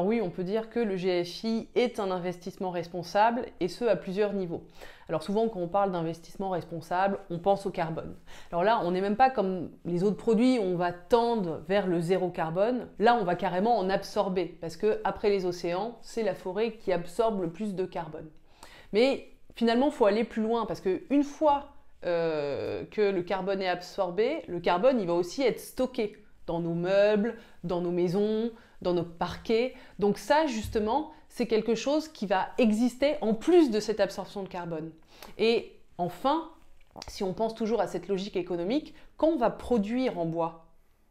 Alors oui, on peut dire que le GFI est un investissement responsable, et ce à plusieurs niveaux. Alors souvent, quand on parle d'investissement responsable, on pense au carbone. Alors là, on n'est même pas comme les autres produits, on va tendre vers le zéro carbone. Là, on va carrément en absorber, parce que après les océans, c'est la forêt qui absorbe le plus de carbone. Mais finalement, il faut aller plus loin, parce qu'une fois que le carbone est absorbé, le carbone, il va aussi être stocké dans nos meubles, dans nos maisons, dans nos parquets. Donc ça, justement, c'est quelque chose qui va exister en plus de cette absorption de carbone. Et enfin, si on pense toujours à cette logique économique, quand on va produire en bois,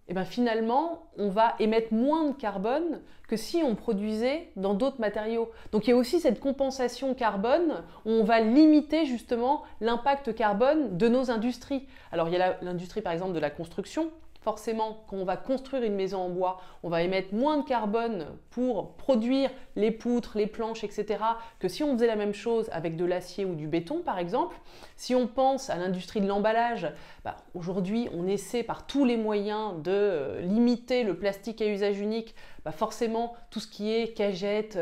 et bien finalement, on va émettre moins de carbone que si on produisait dans d'autres matériaux. Donc il y a aussi cette compensation carbone où on va limiter justement l'impact carbone de nos industries. Alors il y a l'industrie par exemple de la construction. Forcément, quand on va construire une maison en bois, on va émettre moins de carbone pour produire les poutres, les planches, etc. que si on faisait la même chose avec de l'acier ou du béton, par exemple. Si on pense à l'industrie de l'emballage, aujourd'hui, on essaie par tous les moyens de limiter le plastique à usage unique. Forcément, tout ce qui est cagettes,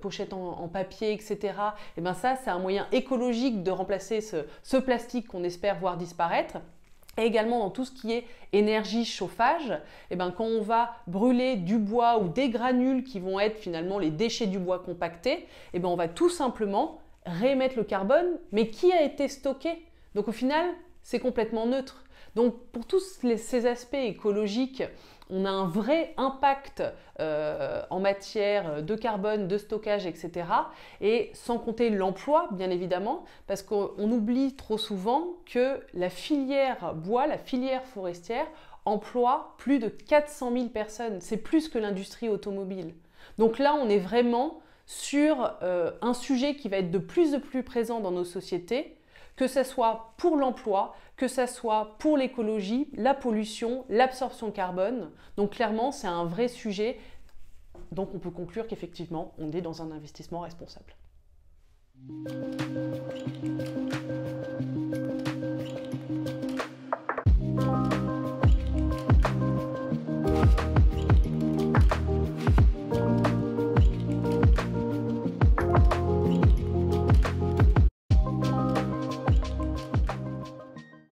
pochettes en papier, etc. Et ça, c'est un moyen écologique de remplacer ce plastique qu'on espère voir disparaître. Et également dans tout ce qui est énergie, chauffage, quand on va brûler du bois ou des granules qui vont être finalement les déchets du bois compactés, on va tout simplement réémettre le carbone, mais qui a été stocké. Donc au final, c'est complètement neutre. Donc pour tous ces aspects écologiques, on a un vrai impact en matière de carbone, de stockage, etc. Et sans compter l'emploi, bien évidemment, parce qu'on oublie trop souvent que la filière bois, la filière forestière, emploie plus de 400 000 personnes. C'est plus que l'industrie automobile. Donc là, on est vraiment sur un sujet qui va être de plus présent dans nos sociétés, que ce soit pour l'emploi, que ce soit pour l'écologie, la pollution, l'absorption carbone. Donc clairement, c'est un vrai sujet. Donc on peut conclure qu'effectivement, on est dans un investissement responsable.